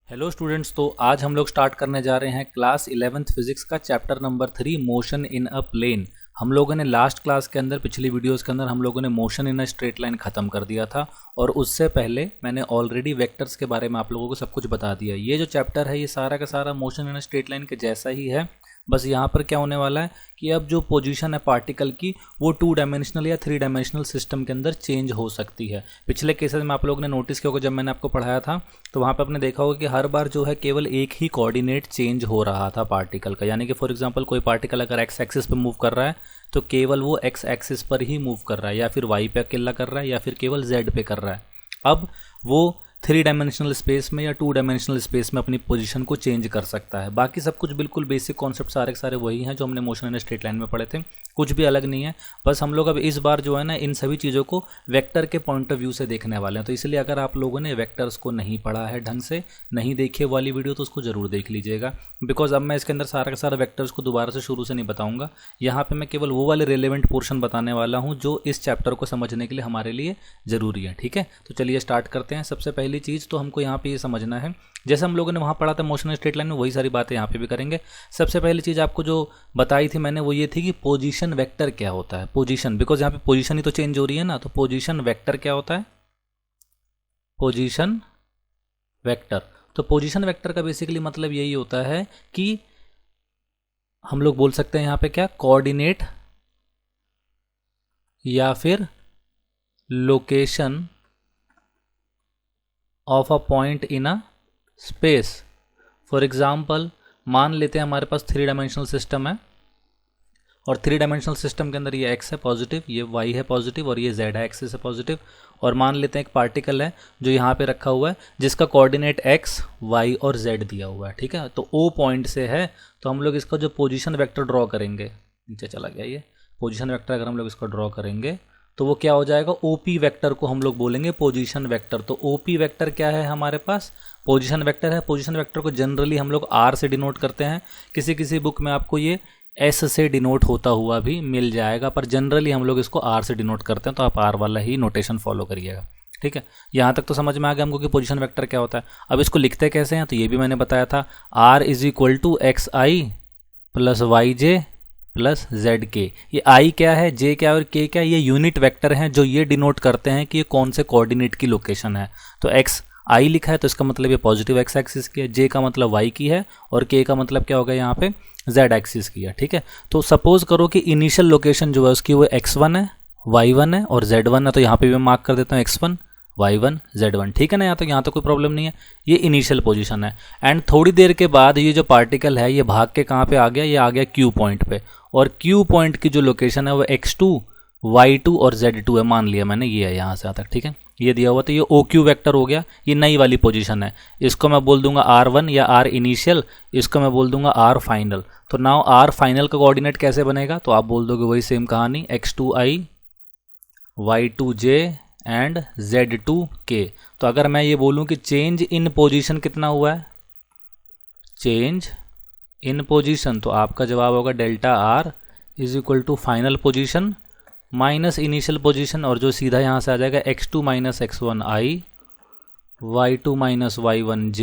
Hello students. तो आज हम लोग स्टार्ट करने जा रहे हैं क्लास 11th फिजिक्स का chapter number 3 motion in a plane. हम लोगों ने लास्ट क्लास के अंदर पिछली वीडियोस के अंदर हम लोगों ने motion in a straight line ख़त्म कर दिया था और उससे पहले मैंने ऑलरेडी वेक्टर्स के बारे में आप लोगों को सब कुछ बता दिया। ये जो चैप्टर है ये सारा का सारा motion in a straight line के जैसा ही है, बस यहाँ पर क्या होने वाला है कि अब जो पोजीशन है पार्टिकल की वो 2 डायमेंशनल या 3 डायमेंशनल सिस्टम के अंदर चेंज हो सकती है। पिछले केसेस में आप लोगों ने नोटिस किया होगा, जब मैंने आपको पढ़ाया था तो वहाँ पे आपने देखा होगा कि हर बार जो है केवल एक ही कोऑर्डिनेट चेंज हो रहा था पार्टिकल का। यानी कि फॉर एग्जांपल कोई पार्टिकल अगर एक्स एक्सिस पर मूव कर रहा है तो केवल वो एक्स एक्सिस पर ही मूव कर रहा है, या फिर वाई पे अकेला कर रहा है, या फिर केवल जेड पे कर रहा है। अब वो 3 डायमेंशनल स्पेस में या 2 डायमेंशनल स्पेस में अपनी पोजीशन को चेंज कर सकता है। बाकी सब कुछ बिल्कुल बेसिक कॉन्सेप्ट सारे के सारे वही हैं जो हमने मोशन इन स्ट्रेट लाइन में पढ़े थे, कुछ भी अलग नहीं है। बस हम लोग अब इस बार जो है ना इन सभी चीज़ों को वेक्टर के पॉइंट ऑफ व्यू से देखने वाले हैं। तो इसलिए अगर आप लोगों ने वेक्टर्स को नहीं पढ़ा है ढंग से, नहीं देखी वाली वीडियो, तो उसको ज़रूर देख लीजिएगा, बिकॉज अब मैं इसके अंदर सारा का सारा वेक्टर्स को दोबारा से शुरू से नहीं बताऊँगा। यहाँ पर मैं केवल वो वाले रिलेवेंट पोर्शन बताने वाला हूँ जो इस चैप्टर को समझने के लिए हमारे लिए ज़रूरी है। ठीक है, तो चलिए स्टार्ट करते हैं। सबसे पहली चीज़ तो हमको यहाँ पे ये समझना है, जैसे हम लोगों ने वहाँ पढ़ा था मोशन स्ट्रेट लाइन में, वही सारी बातें यहाँ पे भी करेंगे। सबसे पहली चीज़ आपको जो बताई थी मैंने वो ये थी कि पोजीशन वेक्टर क्या होता है। पोजीशन, बिकॉज यहाँ पे पोजीशन ही तो चेंज हो रही है ना, तो पोजीशन वेक्टर क्या होता है, पोजीशन वेक्टर। तो पोजीशन वेक्टर का बेसिकली मतलब यही होता है कि हम लोग बोल सकते हैं यहाँ पे क्या, कोऑर्डिनेट या फिर location of a point in a space. For example मान लेते हैं हमारे पास 3 डायमेंशनल सिस्टम है और 3 डायमेंशनल सिस्टम के अंदर ये x है पॉजिटिव, ये y है पॉजिटिव और ये z है एक्सिस है पॉजिटिव। और मान लेते हैं एक पार्टिकल है जो यहाँ पे रखा हुआ है जिसका कोऑर्डिनेट x, y और z दिया हुआ है। ठीक है, तो O पॉइंट से है तो हम लोग इसका जो पोजीशन वेक्टर ड्रॉ करेंगे, नीचे चला गया ये पोजीशन वेक्टर, अगर हम लोग इसको ड्रॉ करेंगे तो वो क्या हो जाएगा, ओपी वेक्टर को हम लोग बोलेंगे पोजीशन वेक्टर। तो ओपी वेक्टर क्या है हमारे पास, पोजीशन वेक्टर है। पोजीशन वेक्टर को जनरली हम लोग आर से डिनोट करते हैं, किसी किसी बुक में आपको ये एस से डिनोट होता हुआ भी मिल जाएगा, पर जनरली हम लोग इसको आर से डिनोट करते हैं, तो आप आर वाला ही नोटेशन फॉलो करिएगा। ठीक है, यहाँ तक तो समझ में आ गया हमको कि पोजीशन वेक्टर क्या होता है। अब इसको लिखते कैसे हैं, तो ये भी मैंने बताया था, R is equal to x i plus y j plus z k. ये आई क्या है, जे क्या है और के क्या है, ये यूनिट वेक्टर हैं जो ये डिनोट करते हैं कि ये कौन से कोऑर्डिनेट की लोकेशन है। तो एक्स आई लिखा है तो इसका मतलब ये पॉजिटिव एक्स एक्सिस की है, जे का मतलब वाई की है और के का मतलब क्या होगा यहाँ पे जेड एक्सिस की है। ठीक है, तो सपोज करो कि इनिशियल लोकेशन जो है उसकी वो x1 है, y1 है और z1 है, तो यहाँ पे भी मैं मार्क कर देता हूँ x1 y1 z1। ठीक है ना, यहाँ तक कोई प्रॉब्लम नहीं है, ये इनिशियल पोजीशन है। एंड थोड़ी देर के बाद ये जो पार्टिकल है ये भाग के कहाँ पे आ गया, ये आ गया Q पॉइंट पे, और Q पॉइंट की जो लोकेशन है वो x2 y2 और z2 है, मान लिया मैंने, ये है यहाँ से यहाँ तक। ठीक है, ये दिया हुआ, तो ये OQ वेक्टर हो गया, ये नई वाली पोजीशन है। इसको मैं बोल दूंगा R1 या R इनिशियल, इसको मैं बोल दूंगा R फाइनल। तो नाउ R फाइनल का कोऑर्डिनेट कैसे बनेगा, तो आप बोल दोगे वही सेम कहानी, x2i y2j एंड z2k। तो अगर मैं ये बोलूं कि चेंज इन पोजीशन कितना हुआ है, चेंज इन पोजीशन, तो आपका जवाब होगा delta R is equal to final position minus initial position, और जो सीधा यहाँ से आ जाएगा x2 minus x1i y2 minus y1j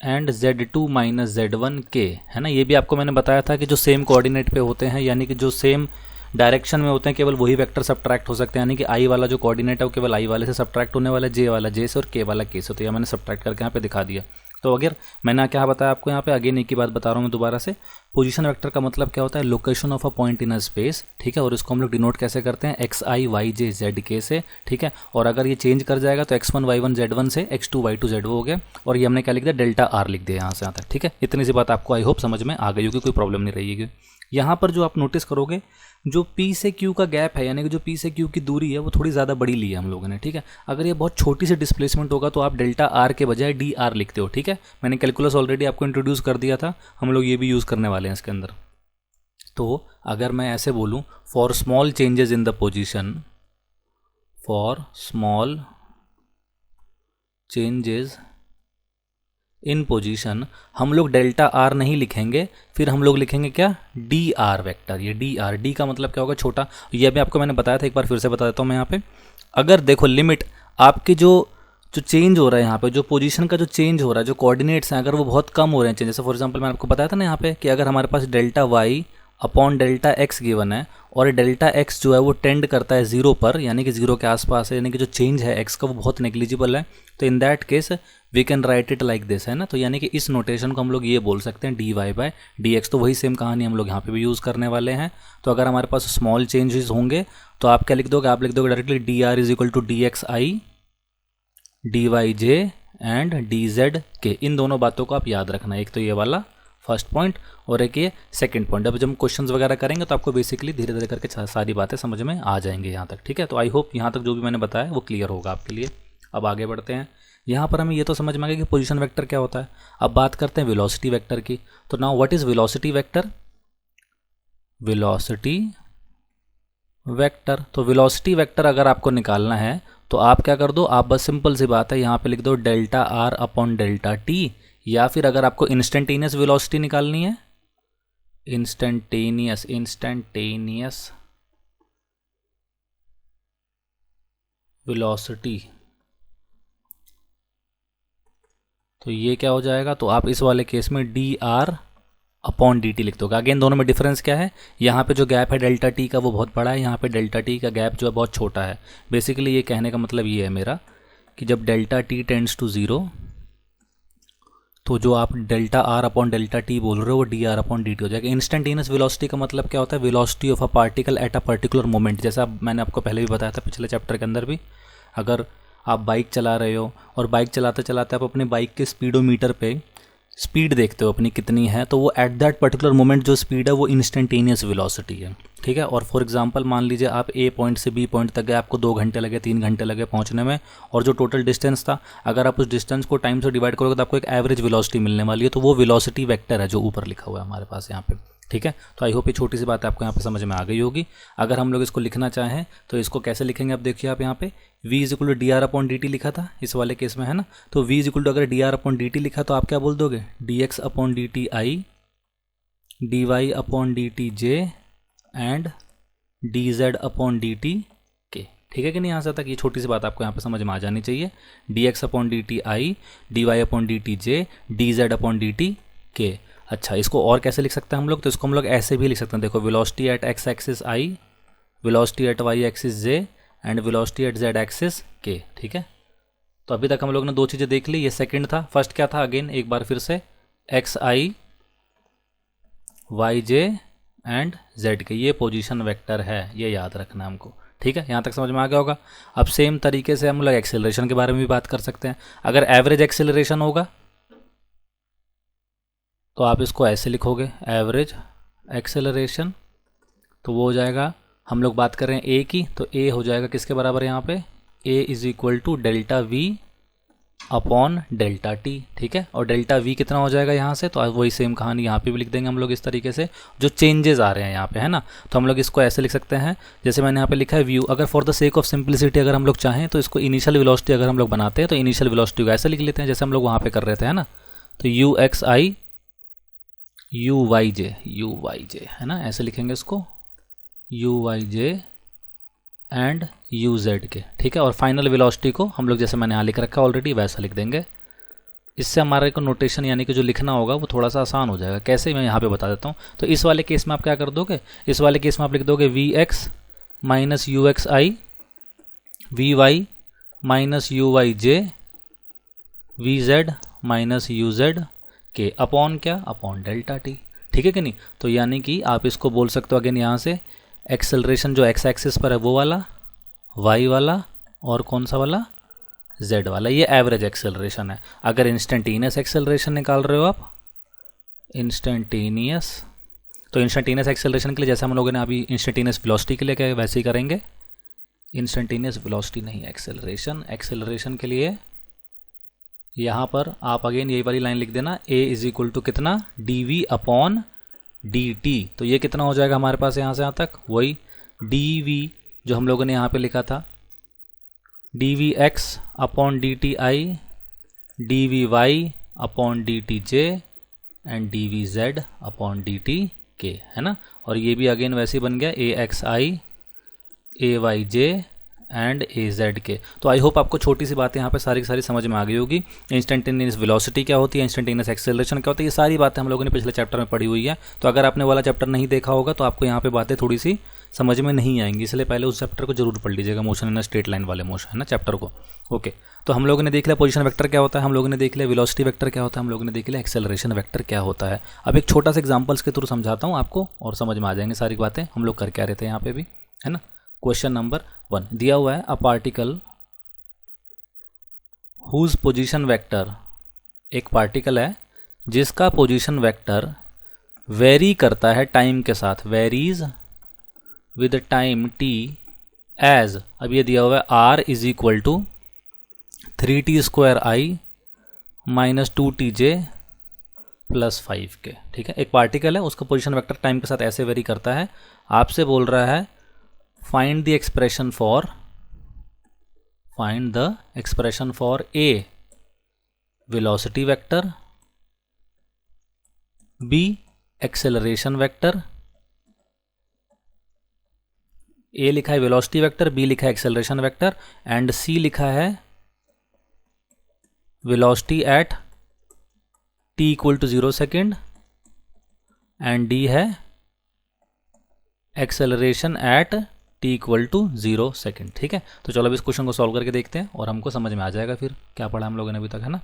and z2 minus z1k, है ना। ये भी आपको मैंने बताया था कि जो सेम कोऑर्डिनेट पे होते हैं, यानी कि जो सेम डायरेक्शन में होते हैं, केवल वही वेक्टर सब्ट्रैक्ट हो सकते हैं। यानी कि आई वाला जो कोऑर्डिनेट है वो केवल आई वाले से सब्ट्रैक्ट होने वाला है, जे वाला जे से और के वाला के से। तो यह मैंने सब्ट्रैक्ट करके यहाँ पे दिखा दिया। तो अगर मैंने क्या बताया आपको यहाँ पे, अगेन एक ही बात बता रहा हूँ मैं दोबारा से, पोजीशन वेक्टर का मतलब क्या होता है, location of a point in a space. ठीक है, और इसको हम लोग डिनोट कैसे करते हैं, x i y J Z के से। ठीक है, और अगर ये चेंज कर जाएगा तो x1 y1 z1 से x2 y2 z2 हो गया, और ये हमने क्या लिख दिया, डेल्टा आर लिख दिया यहाँ से यहाँ तक। ठीक है, इतनी सी बात आपको आई होप समझ में आ गई होगी, कोई प्रॉब्लम नहीं रहेगी। यहाँ पर जो आप नोटिस करोगे, जो P से Q का गैप है, यानी कि जो P से Q की दूरी है वो थोड़ी ज़्यादा बड़ी ली है हम लोगों ने। ठीक है, अगर ये बहुत छोटी सी डिस्प्लेसमेंट होगा तो आप डेल्टा आर के बजाय डी आर लिखते हो। ठीक है, मैंने कैलकुलस ऑलरेडी आपको इंट्रोड्यूस कर दिया था, हम लोग ये भी यूज़ करने वाले हैं इसके अंदर। तो अगर मैं ऐसे बोलूँ, for small changes in the position, for small changes in position, हम लोग डेल्टा आर नहीं लिखेंगे, फिर हम लोग लिखेंगे क्या, डी आर वेक्टर। ये डी आर, डी का मतलब क्या होगा, छोटा। ये भी आपको मैंने बताया था, एक बार फिर से बता देता हूँ मैं यहाँ पे। अगर देखो लिमिट आपकी जो जो चेंज हो रहा है यहाँ पे, जो पोजीशन का जो चेंज हो रहा है, जो कोऑर्डिनेट्स हैं अगर वो बहुत कम हो रहे हैं चेंज, जैसे फॉर एग्जांपल मैंने आपको बताया था ना यहाँ पे कि अगर हमारे पास delta Y upon delta X given है और डेल्टा एक्स जो है वो टेंड करता है जीरो पर, यानी कि जीरो के आसपास है, यानी कि जो चेंज है एक्स का वो बहुत नेग्लिजिबल है, तो in that case we can write it like this, है ना। तो यानी कि इस नोटेशन को हम लोग ये बोल सकते हैं d y by d x. तो वही सेम कहानी हम लोग यहाँ पे भी यूज़ करने वाले हैं। तो अगर हमारे पास स्मॉल चेंजेस होंगे तो आप क्या लिख दोगे, आप लिख दोगे directly d r is equal to d x i d y J and d z k. इन दोनों बातों को आप याद रखना, एक तो ये वाला फर्स्ट पॉइंट और एक ये सेकंड पॉइंट। अब जब हम क्वेश्चंस वगैरह करेंगे तो आपको बेसिकली धीरे धीरे करके सारी बातें समझ में आ जाएंगे यहाँ तक, ठीक है। तो आई होप यहाँ तक जो भी मैंने बताया वो क्लियर होगा आपके लिए। अब आगे बढ़ते हैं। यहाँ पर हमें ये तो समझ में आ गया कि पोजीशन वेक्टर क्या होता है। अब बात करते हैं वेलोसिटी वेक्टर की। तो now what is velocity vector? Velocity vector, तो वेलोसिटी वेक्टर अगर आपको निकालना है तो आप क्या कर दो, आप बस सिंपल सी बात है यहाँ पे लिख दो delta r upon delta T, या फिर अगर आपको इंस्टेंटेनियस वेलोसिटी निकालनी है, इंस्टेंटेनियस वेलोसिटी, तो ये क्या हो जाएगा, तो आप इस वाले केस में D r upon d T लिख दोगे। अगेन दोनों में डिफरेंस क्या है, यहाँ पे जो गैप है डेल्टा टी का वो बहुत बड़ा है, यहाँ पे डेल्टा टी का गैप जो है बहुत छोटा है। बेसिकली ये कहने का मतलब ये है मेरा कि जब delta t tends to zero तो जो आप delta r upon delta t बोल रहे हो वो d r upon d t हो जाएगा। इंस्टेंटेनियस वेलोसिटी का मतलब क्या होता है, velocity of a particle at a particular moment. जैसा मैंने आपको पहले भी बताया था पिछले चैप्टर के अंदर भी, अगर आप बाइक चला रहे हो और बाइक चलाते चलाते आप अपने बाइक के स्पीडोमीटर पे स्पीड देखते हो अपनी कितनी है, तो वो एट दैट पर्टिकुलर मोमेंट जो स्पीड है वो इंस्टेंटेनियस वेलोसिटी है, ठीक है। और फॉर एग्जांपल मान लीजिए आप ए पॉइंट से बी पॉइंट तक गए, आपको 2 घंटे लगे 3 घंटे लगे पहुंचने में, और जो टोटल डिस्टेंस था अगर आप उस डिस्टेंस को टाइम से डिवाइड करोगे तो आपको एक एवरेज वेलोसिटी मिलने वाली है। तो वो वेलोसिटी वेक्टर है जो ऊपर लिखा हुआ है हमारे पास यहाँ पे, ठीक है। तो आई होप ये छोटी सी बात आपको यहाँ पे समझ में आ गई होगी। अगर हम लोग इसको लिखना चाहें तो इसको कैसे लिखेंगे, आप देखिए आप यहाँ पे v is equal to d r upon d t लिखा था इस वाले केस में, है ना। तो v इज इक्वल टू अगर d r upon d t लिखा तो आप क्या बोल दोगे, d x upon d t i d y upon d t j and d z upon d t k, ठीक है कि नहीं। यहाँ से तक ये छोटी सी बात आपको यहाँ पे समझ में आ जानी चाहिए। D x upon d t i d y upon d t j d z upon d t k. अच्छा, इसको और कैसे लिख सकते हैं हम लोग, तो इसको हम लोग ऐसे भी लिख सकते हैं, देखो velocity at x axis i, velocity at y axis j and velocity at z axis k, ठीक है। तो अभी तक हम लोग ने 2 चीज़ें देख ली। ये सेकंड था, फर्स्ट क्या था, अगेन एक बार फिर से x i y J and z k, ये पोजीशन वेक्टर है, ये याद रखना है हमको, ठीक है। यहाँ तक समझ में आ गया होगा। अब सेम तरीके से हम लोग एक्सेलरेशन के बारे में भी बात कर सकते हैं। अगर एवरेज एक्सेलरेशन होगा तो आप इसको ऐसे लिखोगे, एवरेज एक्सेलरेशन, तो वो हो जाएगा, हम लोग बात कर रहे हैं ए की, तो ए हो जाएगा किसके बराबर यहाँ पे, A is equal to delta V upon delta T, ठीक है। और डेल्टा वी कितना हो जाएगा यहाँ से, तो वही सेम कहानी यहाँ पे भी लिख देंगे हम लोग इस तरीके से, जो चेंजेस आ रहे हैं यहाँ पे, है ना। तो हम लोग इसको ऐसे लिख सकते हैं, जैसे मैंने यहाँ पे लिखा है व्यू। अगर for the sake of simplicity अगर हम लोग चाहें तो इसको इनिशियल वेलोसिटी अगर हम लोग बनाते हैं तो इनिशियल वेलोसिटी को ऐसे लिख लेते हैं जैसे हम लोग वहाँ पे कर रहे थे, है ना। तो U x I U Y J है ना, ऐसे लिखेंगे इसको, U Y J and U Z K, ठीक है। और फाइनल वेलोसिटी को हम लोग जैसे मैंने यहाँ लिख रखा है ऑलरेडी वैसा लिख देंगे। इससे हमारे को नोटेशन यानी कि जो लिखना होगा वो थोड़ा सा आसान हो जाएगा। कैसे, मैं यहाँ पे बता देता हूँ। तो इस वाले केस में आप क्या कर दोगे, इस वाले केस में आप लिख दोगे v x minus u x i v y minus u Y j v z minus u Z k upon क्या, अपॉन डेल्टा टी, ठीक है कि नहीं। तो यानी कि आप इसको बोल सकते हो अगेन यहाँ से, एक्सेलरेशन जो एक्स एक्सिस पर है वो वाला, वाई वाला और कौन सा वाला, जेड वाला, ये एवरेज एक्सेलरेशन है। अगर इंस्टेंटेनियस एक्सेलरेशन निकाल रहे हो आप, इंस्टेंटेनियस, तो इंस्टेंटेनियस एक्सेलरेशन के लिए जैसे हम लोगों ने अभी इंस्टेंटेनियस वेलोसिटी के लिए क्या वैसे ही करेंगे, इंस्टेंटेनियस वेलोसिटी नहीं, एक्सेलरेशन के लिए यहाँ पर आप अगेन यही वाली लाइन लिख देना, ए इज इक्वल टू कितना, d v upon d t. तो ये कितना हो जाएगा हमारे पास यहाँ से यहाँ तक, वही डी वी जो हम लोगों ने यहाँ पे लिखा था, d v x upon d t i d v y upon d t j and d v z upon d t k, है ना। और ये भी अगेन वैसे ही बन गया, A X I A Y J and A Z K. तो आई होप आपको छोटी सी बातें यहाँ पे सारी की सारी समझ में आ गई होगी। इंस्टेंटेनियस वेलोसिटी क्या होती है, इंस्टेंटेनियस एक्सेलरेशन क्या होता है, ये सारी बातें हम लोगों ने पिछले चैप्टर में पढ़ी हुई है। तो अगर आपने वाला चैप्टर नहीं देखा होगा तो आपको यहाँ पे बातें थोड़ी सी समझ में नहीं आएंगी, इसलिए पहले उस चैप्टर को जरूर पढ़ लीजिएगा, मोशन इन स्ट्रेट लाइन वाले मोशन है ना चैप्टर को। ओके, तो हम लोगों ने देख लिया पोजीशन वेक्टर क्या होता है, हम लोगों ने देख लिया वेलोसिटी वेक्टर क्या होता है, हम लोगों ने देख लिया एक्सेलरेशन वेक्टर क्या होता है। अब एक छोटा सा एग्जांपल्स के थ्रू समझाता हूँ आपको और समझ में आ जाएंगे सारी बातें हम लोग कर क्या रहे थे यहाँ पे भी, है ना। क्वेश्चन नंबर 1 दिया हुआ है, a particle whose position vector, एक पार्टिकल है जिसका पोजीशन वेक्टर वेरी करता है टाइम के साथ, varies with time t as, अब ये दिया हुआ है are is equal to 3t² - 2tj + 5k। ठीक है, एक पार्टिकल है उसका पोजीशन वेक्टर टाइम के साथ ऐसे वेरी करता है। आपसे बोल रहा है find the expression for A velocity vector, B acceleration vector, A लिखा है वेलोसिटी वेक्टर, बी लिखा है एक्सेलरेशन वेक्टर, एंड सी लिखा है velocity at t = 0 second, and D है एक्सेलरेशन एट t = 0 सेकेंड। ठीक है, तो चलो अब इस क्वेश्चन को सॉल्व करके देखते हैं और हमको समझ में आ जाएगा फिर क्या पढ़ा हम लोगों ने अभी तक, है ना।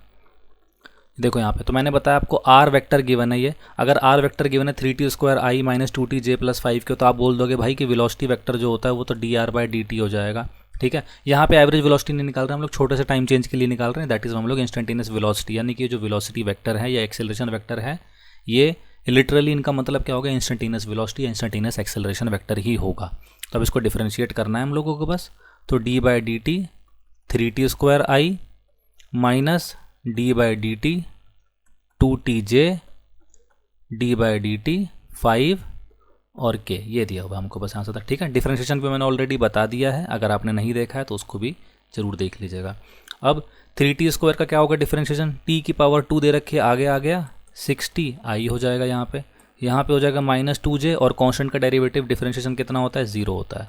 देखो यहाँ पे तो मैंने बताया आपको आर वेक्टर गिवन है, ये अगर आर वेक्टर गिवन है 3t² - 2tj + 5k, तो आप बोल दोगे भाई कि वेलोसिटी वेक्टर जो होता है वो तो dr/dt हो जाएगा। ठीक है, यहाँ पे एवरेज वेलोसिटी नहीं निकाल रहे हैं हम लोग, छोटे से टाइम चेंज के लिए निकाल रहे हैं, दैट इज हम लोग इंस्टेंटेनियस वेलोसिटी, यानी कि जो वेलोसिटी वेक्टर है या एक्सेलरेशन वेक्टर है ये लिटरली इनका मतलब क्या होगा, इंस्टेंटेनियस वेलोसिटी या इंस्टेंटेनियस एक्सेलरेशन वेक्टर ही होगा। तो अब इसको डिफरेंशिएट करना है हम लोगों को बस, तो d/dt 3t² - d/dt 2tj d/dt 5 और k, ये दिया हुआ हमको बस यहाँ से तक। ठीक है, डिफरेंशिएशन भी मैंने ऑलरेडी बता दिया है, अगर आपने नहीं देखा है तो उसको भी जरूर देख लीजिएगा। अब 3t² का क्या होगा डिफरेंशिएशन, t की पावर 2 दे रखी है, आगे आ गया 60 i हो जाएगा, यहाँ पे हो जाएगा -2j, और कांस्टेंट का डेरिवेटिव डिफरेंशिएशन कितना होता है, 0 होता है।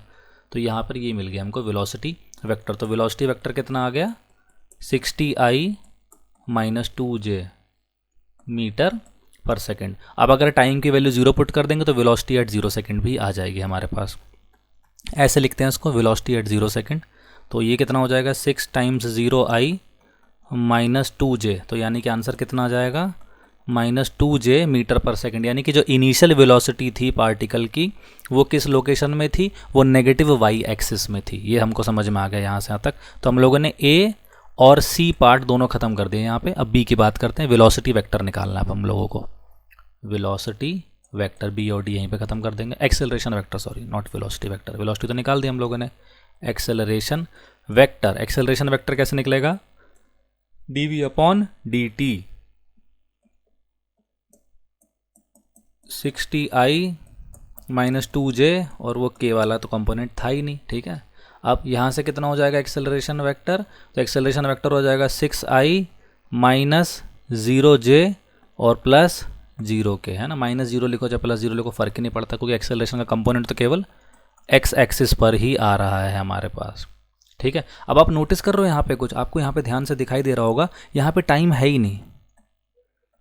तो यहाँ पर ये मिल गया हमको वेलोसिटी वेक्टर, तो वेलोसिटी वेक्टर कितना आ गया 60i - 2j मीटर/सेकेंड। अब अगर टाइम की वैल्यू 0 पुट कर देंगे तो वेलोसिटी एट 0 सेकेंड भी आ जाएगी हमारे पास। ऐसे लिखते हैं इसको, वेलोसिटी एट 0 सेकेंड, तो ये कितना हो जाएगा 6 × 0i - 2j, तो यानी कि आंसर कितना आ जाएगा -2j मीटर/सेकेंड, यानी कि जो इनिशियल वेलोसिटी थी पार्टिकल की वो किस लोकेशन में थी, वो नेगेटिव y एक्सिस में थी। ये हमको समझ में आ गया यहाँ से यहाँ तक। तो हम लोगों ने a और सी पार्ट दोनों खत्म कर दिए यहाँ पे। अब बी की बात करते हैं, वेलोसिटी वेक्टर निकालना है अब हम लोगों को, वेलोसिटी वेक्टर बी और डी यहीं पे खत्म कर देंगे, acceleration vector sorry not velocity vector, velocity तो निकाल दी हम लोगों ने। एक्सेलरेशन वेक्टर कैसे निकलेगा, dv/dt 60i - 2j, और वो k वाला तो कंपोनेंट था ही नहीं। ठीक है, अब यहाँ से कितना हो जाएगा एक्सेलरेशन वेक्टर, तो एक्सेलरेशन वेक्टर हो जाएगा 6i - 0j और +0k, है ना। -0 लिखो चाहे +0 लिखो फ़र्क ही नहीं पड़ता, क्योंकि एक्सेलरेशन का कंपोनेंट तो केवल x एक्सिस पर ही आ रहा है हमारे पास। ठीक है, अब आप नोटिस कर रहे हो यहाँ पे कुछ, आपको यहाँ पे ध्यान से दिखाई दे रहा होगा, यहाँ पे टाइम है ही नहीं,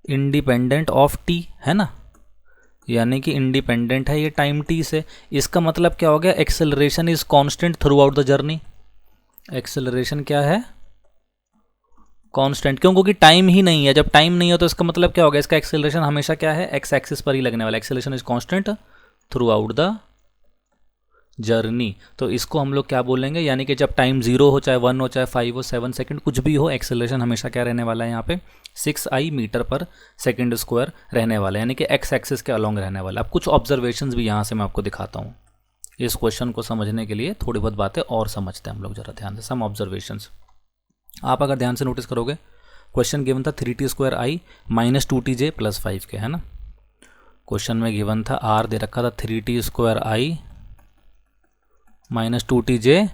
इंडिपेंडेंट ऑफ t, है ना, यानी कि इंडिपेंडेंट है ये टाइम t से। इसका मतलब क्या हो गया, acceleration is constant through out the journey. Acceleration क्या है, कांस्टेंट, क्यों, क्योंकि टाइम ही नहीं है। जब टाइम नहीं है तो इसका मतलब क्या होगा, इसका एक्सेलरेशन हमेशा क्या है, एक्स एक्सिस पर ही लगने वाला। Acceleration is constant through out the journey. तो इसको हम लोग क्या बोलेंगे, यानी कि जब टाइम 0 हो, चाहे 1 हो, चाहे 5 हो, 7 सेकंड, कुछ भी हो, एक्सेलरेशन हमेशा क्या रहने वाला है यहाँ पे 6i मीटर/सेकेंड² रहने वाला है, यानी कि एक्स एक्सिस के अलॉन्ग रहने वाला। अब कुछ ऑब्जर्वेशंस भी यहाँ से मैं आपको दिखाता हूँ, इस क्वेश्चन को समझने के लिए थोड़ी बहुत बातें और समझते हैं हम लोग, जरा ध्यान से। सम ऑब्जर्वेशंस आप अगर ध्यान से नोटिस करोगे, क्वेश्चन गिवन था 3t² - 2tj + 5k, है ना। क्वेश्चन में गिवन था आर दे रखा था 3t² - 2tj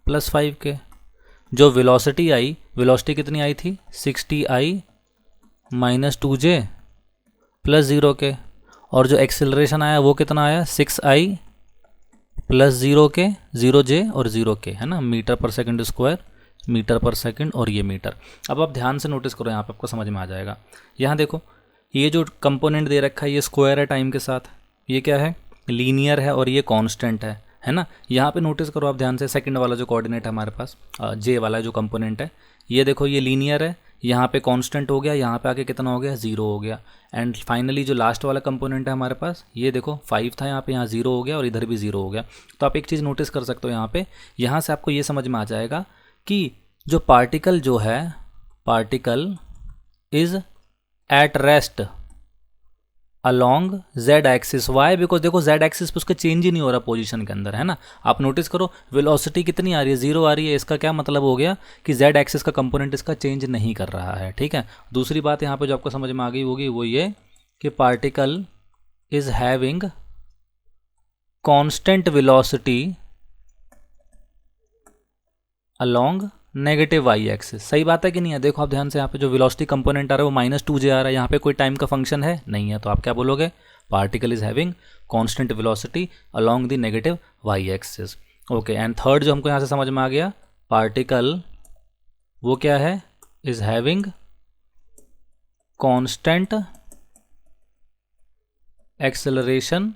+ 5k। जो वेलोसिटी आई, वेलोसिटी कितनी आई थी 60i - 2j + 0k, और जो एक्सेलरेशन आया वो कितना आया 6i प्लस 0 के 0J और 0K, है ना, मीटर पर सेकंड स्क्वायर, मीटर पर सेकंड और ये मीटर। अब आप ध्यान से नोटिस करो, यहाँ पे आपको समझ में आ जाएगा। यहाँ देखो ये जो कंपोनेंट दे रखा है ये स्क्वायर है टाइम के साथ, ये क्या है, लीनियर है और ये कांस्टेंट है ना। यहाँ पे नोटिस करो आप ध्यान से, सेकंड वाला जो कोऑर्डिनेट है हमारे पास, जे वाला जो कंपोनेंट है, ये देखो ये लीनियर है, यहाँ पे कांस्टेंट हो गया, यहाँ पे आके कितना हो गया, 0 हो गया। एंड फाइनली जो लास्ट वाला कंपोनेंट है हमारे पास, ये देखो 5 था, यहाँ पे यहाँ 0 हो गया और इधर भी 0 हो गया। तो आप एक चीज़ नोटिस कर सकते हो यहाँ पे, यहाँ से आपको ये समझ में आ जाएगा कि जो पार्टिकल जो है, particle is at rest along z axis. Why? Because देखो जेड एक्सिस पे उसका चेंज ही नहीं हो रहा पोजीशन के अंदर, है ना। आप नोटिस करो वेलोसिटी कितनी आ रही है, 0 आ रही है। इसका क्या मतलब हो गया कि जेड एक्सिस का कंपोनेंट इसका चेंज नहीं कर रहा है, ठीक है। दूसरी बात यहाँ पे जो आपको समझ में आ गई होगी वो ये कि particle is having constant velocity along negative y axis. सही बात है कि नहीं है? देखो आप ध्यान से, यहाँ पे जो वेलोसिटी कंपोनेंट आ रहा है वो -2J आ रहा है, यहाँ पे कोई टाइम का फंक्शन है नहीं है, तो आप क्या बोलोगे, particle is having constant velocity along the negative y axis. Okay, and third जो हमको यहाँ से समझ में आ गया, पार्टिकल वो क्या है, is having constant acceleration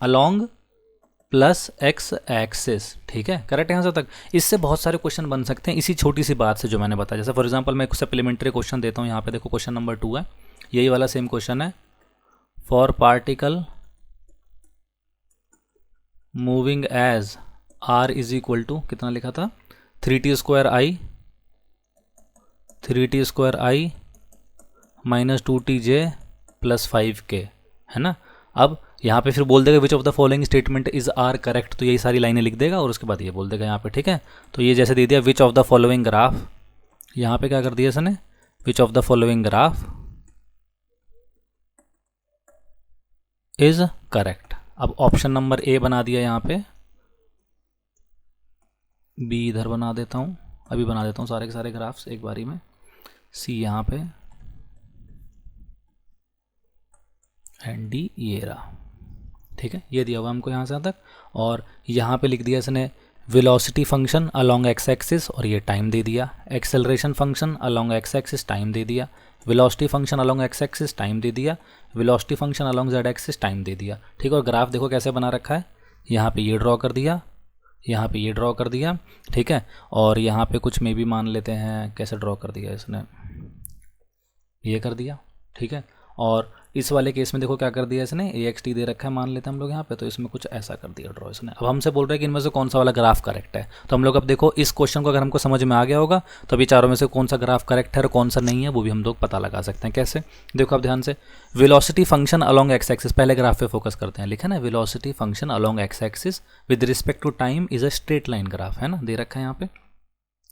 along plus x axis, ठीक है, करेक्ट यहाँ से तक। इससे बहुत सारे क्वेश्चन बन सकते हैं इसी छोटी सी बात से जो मैंने बताया। जैसे फॉर एग्जांपल मैं कुछ सप्लीमेंट्री क्वेश्चन देता हूँ, यहाँ पे देखो क्वेश्चन नंबर 2 है, यही वाला सेम क्वेश्चन है। For particle moving as r is equal to कितना लिखा था, 3t square i minus 2tj plus 5k, है ना। अब यहाँ पे फिर बोल देगा which of the following statement is are correct, तो यही सारी लाइनें लिख देगा और उसके बाद ये बोल देगा यहाँ पे, ठीक है। तो ये जैसे दे दिया विच ऑफ द फॉलोइंग ग्राफ, यहाँ पे क्या कर दिया इसने, विच of the following graph is correct. अब ऑप्शन नंबर ए बना दिया यहाँ पे, बी इधर बना देता हूँ, अभी बना देता हूँ सारे के सारे ग्राफ्स एक बारी में, सी यहाँ पे एंड डी ये रहा, ठीक है। ये दिया हुआ हमको यहाँ से तक, और यहाँ पे लिख दिया इसने velocity function along X axis और ये टाइम दे दिया, acceleration function along X axis time दे दिया, velocity function along X axis time दे दिया, velocity function along Z axis time दे दिया, ठीक है। और ग्राफ देखो कैसे बना रखा है, यहाँ पे ये ड्रॉ कर दिया, यहाँ पे ये ड्रॉ कर दिया, ठीक है। और यहाँ पे कुछ में भी मान लेते हैं कैसे ड्रॉ कर दिया इसने, ये कर दिया, ठीक है। और इस वाले केस में देखो क्या कर दिया इसने, AXT दे रखा है मान लेते हैं हम लोग यहाँ पे, तो इसमें कुछ ऐसा कर दिया ड्रॉ इसने। अब हमसे बोल रहे हैं कि इनमें से कौन सा वाला ग्राफ करेक्ट है, तो हम लोग अब देखो इस क्वेश्चन को अगर हमको समझ में आ गया होगा तो अभी चारों में से कौन सा ग्राफ करेक्ट है और कौन सा नहीं है वो भी हम लोग पता लगा सकते हैं। कैसे, देखो आप ध्यान से, velocity function along x axis, पहले ग्राफ पे फोकस करते हैं, लिखा ना velocity function along x axis with respect to time is a straight line graph, है ना, दे रखा है यहाँ पे।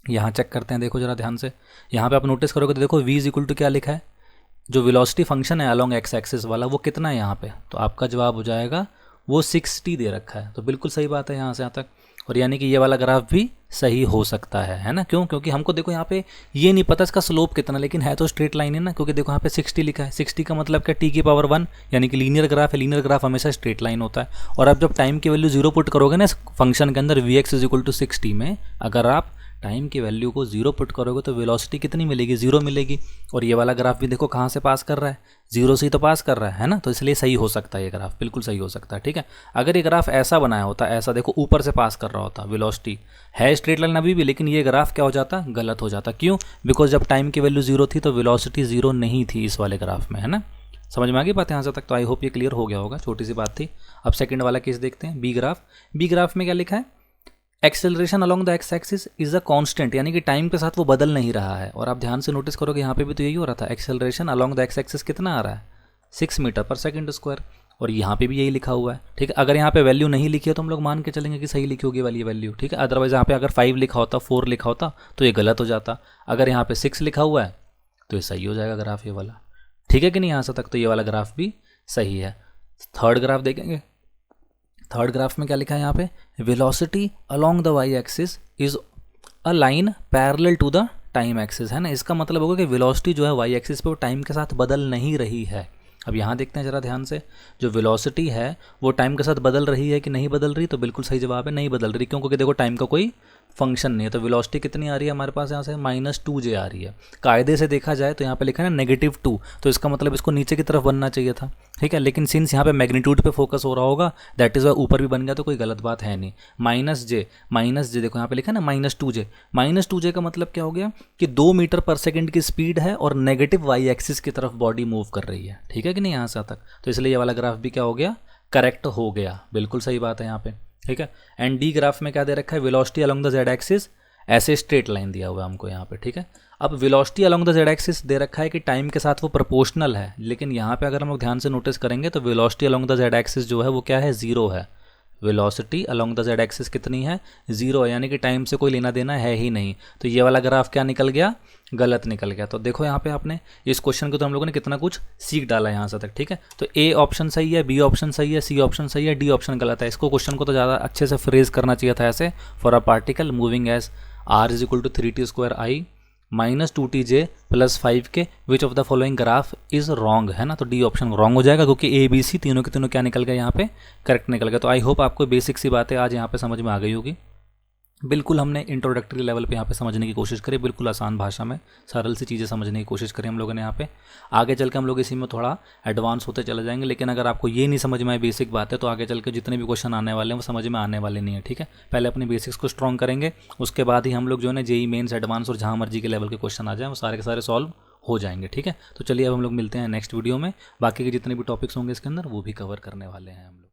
यहाँ चेक करते हैं, देखो जरा ध्यान से, यहाँ पे आप नोटिस करोगे तो देखो v इज इक्वल टू क्या लिखा है, जो वेलोसिटी फंक्शन है अलोंग एक्स एक्सिस वाला वो कितना है यहाँ पे, तो आपका जवाब हो जाएगा वो 60 दे रखा है, तो बिल्कुल सही बात है यहाँ से यहाँ तक। और यानी कि ये वाला ग्राफ भी सही हो सकता है ना, क्यों, क्योंकि हमको देखो यहाँ पे ये नहीं पता इसका स्लोप कितना, लेकिन है तो स्ट्रेट लाइन है ना, क्योंकि देखो यहाँ पे 60 लिखा है, 60 का मतलब क्या, t की पावर 1, यानी कि लीनियर ग्राफ है, लीनियर ग्राफ हमेशा स्ट्रेट लाइन होता है। और आप जब टाइम की वैल्यू 0 पुट करोगे ना इस फंक्शन के अंदर vx इज इक्वल टू 60 में, अगर आप टाइम की वैल्यू को 0 पुट करोगे तो वेलोसिटी कितनी मिलेगी, 0 मिलेगी। और ये वाला ग्राफ भी देखो कहाँ से पास कर रहा है, 0 से ही तो पास कर रहा है ना, तो इसलिए सही हो सकता है ये ग्राफ, बिल्कुल सही हो सकता है, ठीक है। अगर ये ग्राफ ऐसा बनाया होता, ऐसा देखो ऊपर से पास कर रहा होता, वेलोसिटी है स्ट्रेट लाइन अभी भी, लेकिन ये ग्राफ क्या हो जाता, गलत हो जाता। क्यों, बिकॉज जब टाइम की वैल्यू 0 थी तो वेलोसिटी 0 नहीं थी इस वाले ग्राफ में, है ना। समझ में आ गई बात यहाँ से तक, तो आई होप ये क्लियर हो गया होगा, छोटी सी बात थी। अब सेकंड वाला केस देखते हैं, बी ग्राफ। बी ग्राफ में क्या लिखा है, acceleration along the x axis is a constant, यानी कि टाइम के साथ वो बदल नहीं रहा है। और आप ध्यान से नोटिस करोगे यहाँ पे भी तो यही हो रहा था, acceleration along the x axis कितना आ रहा है, 6 मीटर पर सेकंड स्क्वायर, और यहाँ पे भी यही लिखा हुआ है, ठीक है। अगर यहाँ पे वैल्यू नहीं लिखी है तो हम लोग मान के चलेंगे कि सही लिखी होगी वाली वैल्यू, ठीक है। अदरवाइज यहाँ पे अगर 5 लिखा होता, 4 लिखा होता तो ये गलत हो जाता। अगर यहाँ पे 6 लिखा हुआ है तो ये सही हो जाएगा ग्राफ ये वाला, ठीक है कि नहीं, यहाँ से तक तो ये वाला ग्राफ भी सही है। थर्ड ग्राफ देखेंगे, थर्ड ग्राफ में क्या लिखा है यहाँ पे, velocity along the y axis is a line parallel to the time axis, है ना। इसका मतलब होगा कि वेलोसिटी जो है वाई एक्सिस पे वो टाइम के साथ बदल नहीं रही है। अब यहाँ देखते हैं ज़रा ध्यान से, जो वेलोसिटी है वो टाइम के साथ बदल रही है कि नहीं बदल रही, तो बिल्कुल सही जवाब है नहीं बदल रही, क्योंकि देखो टाइम का कोई फंक्शन नहीं है। तो वेलोसिटी कितनी आ रही है हमारे पास यहाँ से, -2j आ रही है। कायदे से देखा जाए तो यहाँ पे लिखा है ना -2, तो इसका मतलब इसको नीचे की तरफ बनना चाहिए था, ठीक है। लेकिन सिंस यहाँ पे मैग्नीट्यूड पे फोकस हो रहा होगा, दैट इज़ वाई ऊपर भी बन गया, तो कोई गलत बात है नहीं। -j देखो यहाँ पे लिखा है ना -2j का मतलब क्या हो गया कि 2 मीटर पर सेकेंड की स्पीड है और नेगेटिव वाई एक्सिस की तरफ बॉडी मूव कर रही है, ठीक है कि नहीं यहाँ से तक। तो इसलिए ये वाला ग्राफ भी क्या हो गया, करेक्ट हो गया, बिल्कुल सही बात है यहाँ पे, ठीक है। एंड डी ग्राफ में क्या दे रखा है, velocity along the Z axis, ऐसे स्ट्रेट लाइन दिया हुआ है हमको यहाँ पे, ठीक है। अब velocity along the Z axis दे रखा है कि टाइम के साथ वो प्रोपोर्शनल है, लेकिन यहाँ पे अगर हम लोग ध्यान से नोटिस करेंगे तो velocity along the Z axis जो है वो क्या है, 0 है। Velocity along the Z axis कितनी है, 0 है, यानी कि टाइम से कोई लेना देना है ही नहीं। तो ये वाला ग्राफ क्या निकल गया, गलत निकल गया। तो देखो यहाँ पे आपने इस क्वेश्चन को तो हम लोगों ने कितना कुछ सीख डाला यहाँ से तक, ठीक है। तो ए ऑप्शन सही है, बी ऑप्शन सही है, सी ऑप्शन सही है, डी ऑप्शन गलत है। इसको क्वेश्चन को तो ज़्यादा अच्छे से फ्रेज करना चाहिए था ऐसे, for a particle moving as r is equal to 3t² i -2tj + 5k which of the following graph is wrong, है ना। तो डी ऑप्शन रॉन्ग हो जाएगा, क्योंकि ए बी सी तीनों के तीनों क्या निकल गया यहाँ पे, करेक्ट निकल गया। तो आई होप आपको बेसिक सी बातें आज यहाँ पे समझ में आ गई होगी। बिल्कुल हमने इंट्रोडक्टरी लेवल पे यहाँ पे समझने की कोशिश करी, बिल्कुल आसान भाषा में सरल सी चीज़ें समझने की कोशिश करी हम लोगों ने यहाँ पे। आगे चल के हम लोग इसी में थोड़ा एडवांस होते चले जाएंगे, लेकिन अगर आपको ये नहीं समझ में आए बेसिक बात है, तो आगे चल के जितने भी क्वेश्चन आने वाले हैं वो समझ में आने वाले नहीं है, ठीक है। पहले अपने बेसिक्स को स्ट्रॉन्ग करेंगे, उसके बाद ही हम लोग जो है ना जेई मेन्स, एडवांस और जहाँ मर्जी के लेवल के क्वेश्चन आ जाए वो सारे के सारे सॉल्व हो जाएंगे, ठीक है। तो चलिए अब हम लोग मिलते हैं नेक्स्ट वीडियो में, बाकी के जितने भी टॉपिक्स होंगे इसके अंदर वो भी कवर करने वाले हैं हम लोग।